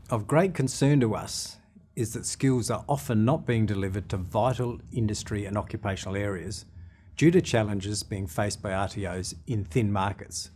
Of great concern to us is that skills are often not being delivered to vital industry and occupational areas due to challenges being faced by RTOs in thin markets.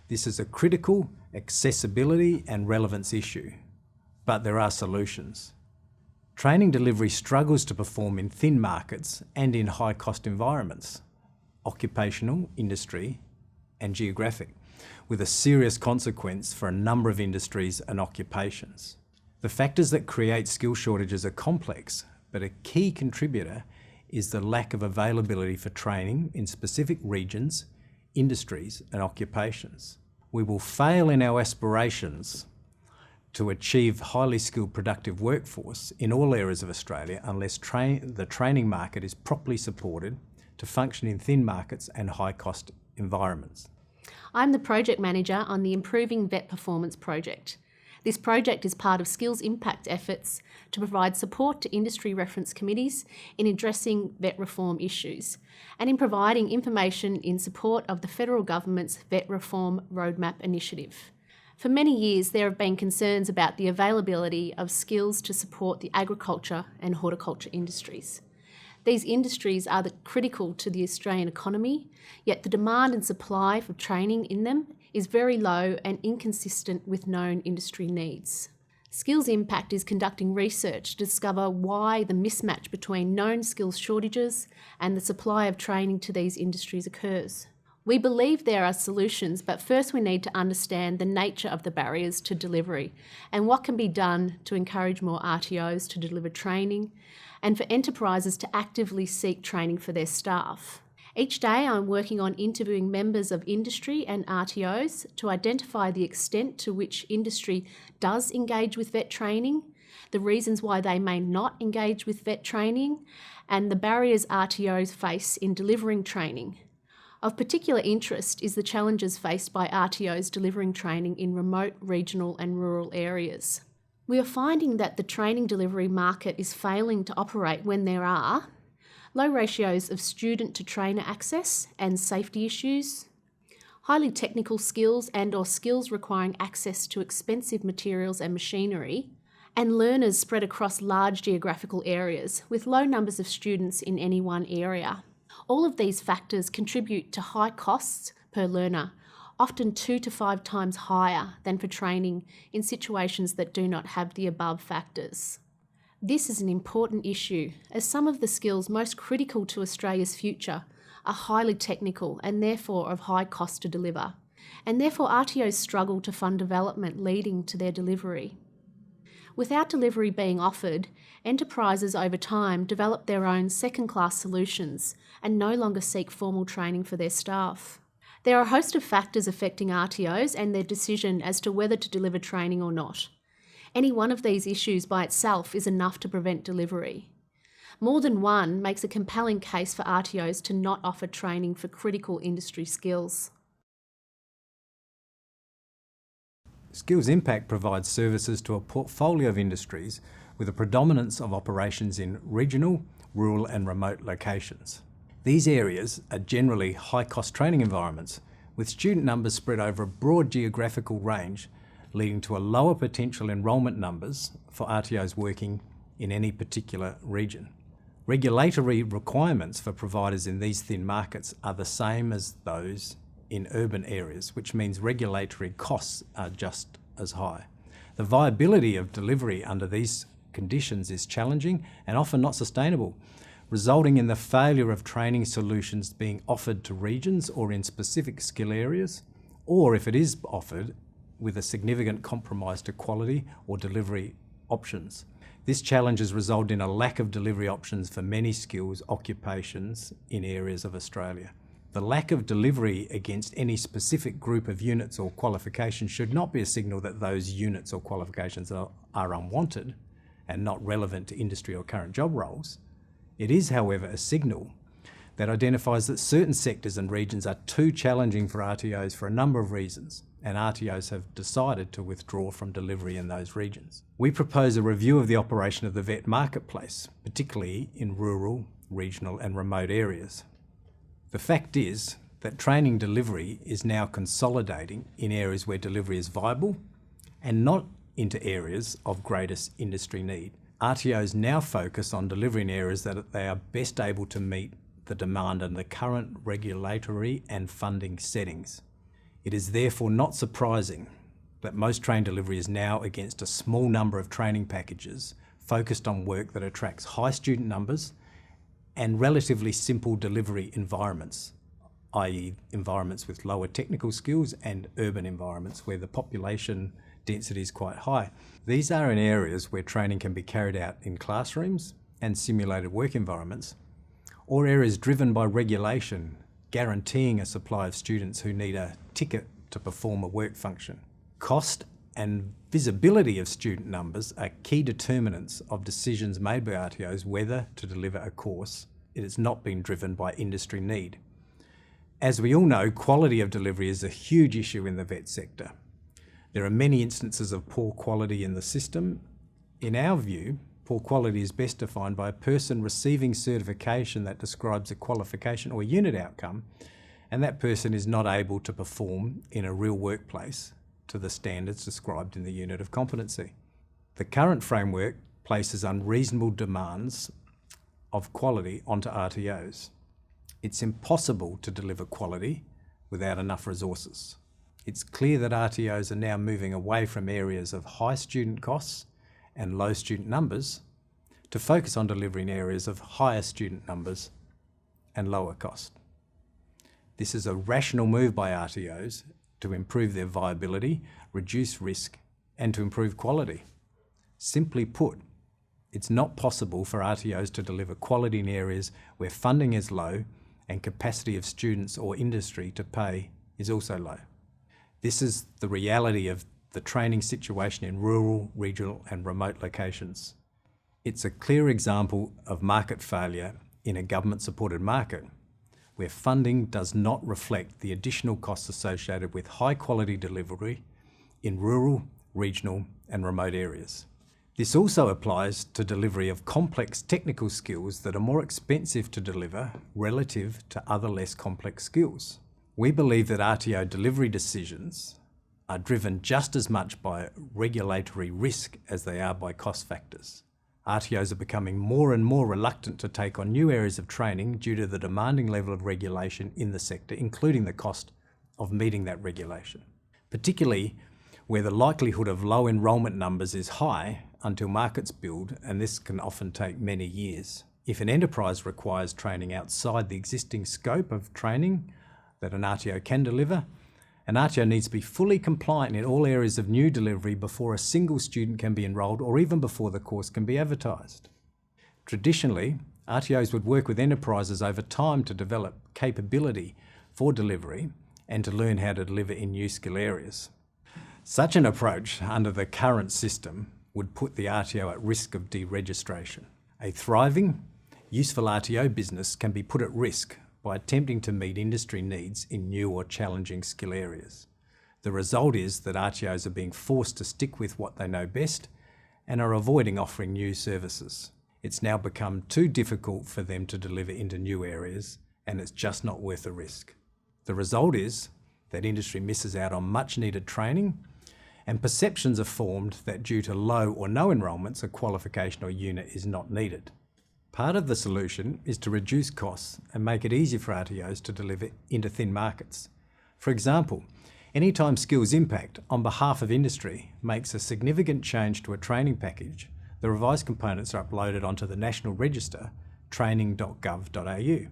This is a critical accessibility and relevance issue, but there are solutions. Training delivery struggles to perform in thin markets and in high-cost environments, occupational, industry, and geographic, with a serious consequence for a number of industries and occupations. The factors that create skill shortages are complex, but a key contributor is the lack of availability for training in specific regions, industries, and occupations. We will fail in our aspirations to achieve highly skilled productive workforce in all areas of Australia unless the training market is properly supported to function in thin markets and high-cost environments. I'm the project manager on the Improving Vet Performance project. This project is part of Skills Impact efforts to provide support to industry reference committees in addressing vet reform issues and in providing information in support of the federal government's Vet Reform Roadmap initiative. For many years, there have been concerns about the availability of skills to support the agriculture and horticulture industries. These industries are critical to the Australian economy, yet the demand and supply for training in them is very low and inconsistent with known industry needs. Skills Impact is conducting research to discover why the mismatch between known skills shortages and the supply of training to these industries occurs. We believe there are solutions, but first we need to understand the nature of the barriers to delivery and what can be done to encourage more RTOs to deliver training and for enterprises to actively seek training for their staff. Each day I'm working on interviewing members of industry and RTOs to identify the extent to which industry does engage with vet training, the reasons why they may not engage with vet training, and the barriers RTOs face in delivering training. Of particular interest is the challenges faced by RTOs delivering training in remote, regional and rural areas. We are finding that the training delivery market is failing to operate when there are low ratios of student to trainer access and safety issues, highly technical skills and/or skills requiring access to expensive materials and machinery, and learners spread across large geographical areas with low numbers of students in any one area. All of these factors contribute to high costs per learner, often 2 to 5 times higher than for training in situations that do not have the above factors. This is an important issue, as some of the skills most critical to Australia's future are highly technical and therefore of high cost to deliver, and therefore RTOs struggle to fund development leading to their delivery. Without delivery being offered, enterprises over time develop their own second-class solutions and no longer seek formal training for their staff. There are a host of factors affecting RTOs and their decision as to whether to deliver training or not. Any one of these issues by itself is enough to prevent delivery. More than one makes a compelling case for RTOs to not offer training for critical industry skills. Skills Impact provides services to a portfolio of industries with a predominance of operations in regional, rural and remote locations. These areas are generally high-cost training environments with student numbers spread over a broad geographical range, leading to a lower potential enrolment numbers for RTOs working in any particular region. Regulatory requirements for providers in these thin markets are the same as those in urban areas, which means regulatory costs are just as high. The viability of delivery under these conditions is challenging and often not sustainable, resulting in the failure of training solutions being offered to regions or in specific skill areas, or if it is offered, with a significant compromise to quality or delivery options. This challenge has resulted in a lack of delivery options for many skills occupations in areas of Australia. The lack of delivery against any specific group of units or qualifications should not be a signal that those units or qualifications are unwanted and not relevant to industry or current job roles. It is, however, a signal that identifies that certain sectors and regions are too challenging for RTOs for a number of reasons, and RTOs have decided to withdraw from delivery in those regions. We propose a review of the operation of the vet marketplace, particularly in rural, regional and remote areas. The fact is that training delivery is now consolidating in areas where delivery is viable and not into areas of greatest industry need. RTOs now focus on delivering areas that they are best able to meet the demand in the current regulatory and funding settings. It is therefore not surprising that most train delivery is now against a small number of training packages focused on work that attracts high student numbers and relatively simple delivery environments, i.e. environments with lower technical skills and urban environments where the population density is quite high. These are in areas where training can be carried out in classrooms and simulated work environments, or areas driven by regulation, guaranteeing a supply of students who need a ticket to perform a work function. Cost and visibility of student numbers are key determinants of decisions made by RTOs whether to deliver a course. It has not been driven by industry need. As we all know, quality of delivery is a huge issue in the vet sector. There are many instances of poor quality in the system. In our view, poor quality is best defined by a person receiving certification that describes a qualification or unit outcome, and that person is not able to perform in a real workplace to the standards described in the unit of competency. The current framework places unreasonable demands of quality onto RTOs. It's impossible to deliver quality without enough resources. It's clear that RTOs are now moving away from areas of high student costs and low student numbers to focus on delivering areas of higher student numbers and lower cost. This is a rational move by RTOs to improve their viability, reduce risk, and to improve quality. Simply put, it's not possible for RTOs to deliver quality in areas where funding is low and capacity of students or industry to pay is also low. This is the reality of the training situation in rural, regional, and remote locations. It's a clear example of market failure in a government-supported market, where funding does not reflect the additional costs associated with high-quality delivery in rural, regional, and remote areas. This also applies to delivery of complex technical skills that are more expensive to deliver relative to other less complex skills. We believe that RTO delivery decisions are driven just as much by regulatory risk as they are by cost factors. RTOs are becoming more and more reluctant to take on new areas of training due to the demanding level of regulation in the sector, including the cost of meeting that regulation, particularly where the likelihood of low enrolment numbers is high until markets build, and this can often take many years. If an enterprise requires training outside the existing scope of training that an RTO can deliver, an RTO needs to be fully compliant in all areas of new delivery before a single student can be enrolled or even before the course can be advertised. Traditionally, RTOs would work with enterprises over time to develop capability for delivery and to learn how to deliver in new skill areas. Such an approach under the current system would put the RTO at risk of deregistration. A thriving, useful RTO business can be put at risk by attempting to meet industry needs in new or challenging skill areas. The result is that RTOs are being forced to stick with what they know best and are avoiding offering new services. It's now become too difficult for them to deliver into new areas, and it's just not worth the risk. The result is that industry misses out on much needed training, and perceptions are formed that due to low or no enrolments, a qualification or unit is not needed. Part of the solution is to reduce costs and make it easier for RTOs to deliver into thin markets. For example, anytime Skills Impact, on behalf of industry, makes a significant change to a training package, the revised components are uploaded onto the National Register, training.gov.au.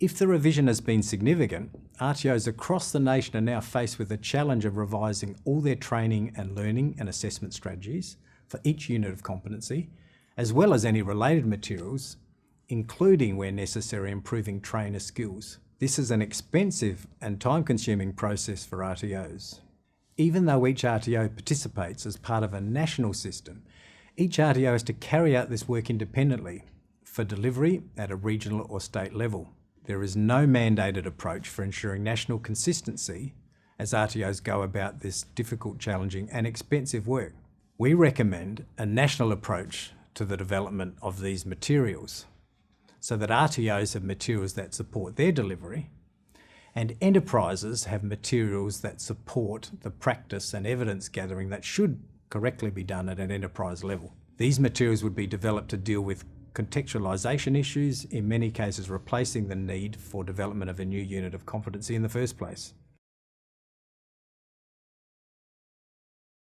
If the revision has been significant, RTOs across the nation are now faced with the challenge of revising all their training and learning and assessment strategies for each unit of competency, as well as any related materials, including where necessary improving trainer skills. This is an expensive and time-consuming process for RTOs. Even though each RTO participates as part of a national system, each RTO has to carry out this work independently for delivery at a regional or state level. There is no mandated approach for ensuring national consistency as RTOs go about this difficult, challenging and expensive work. We recommend a national approach to the development of these materials so that RTOs have materials that support their delivery and enterprises have materials that support the practice and evidence gathering that should correctly be done at an enterprise level. These materials would be developed to deal with contextualisation issues, in many cases replacing the need for development of a new unit of competency in the first place.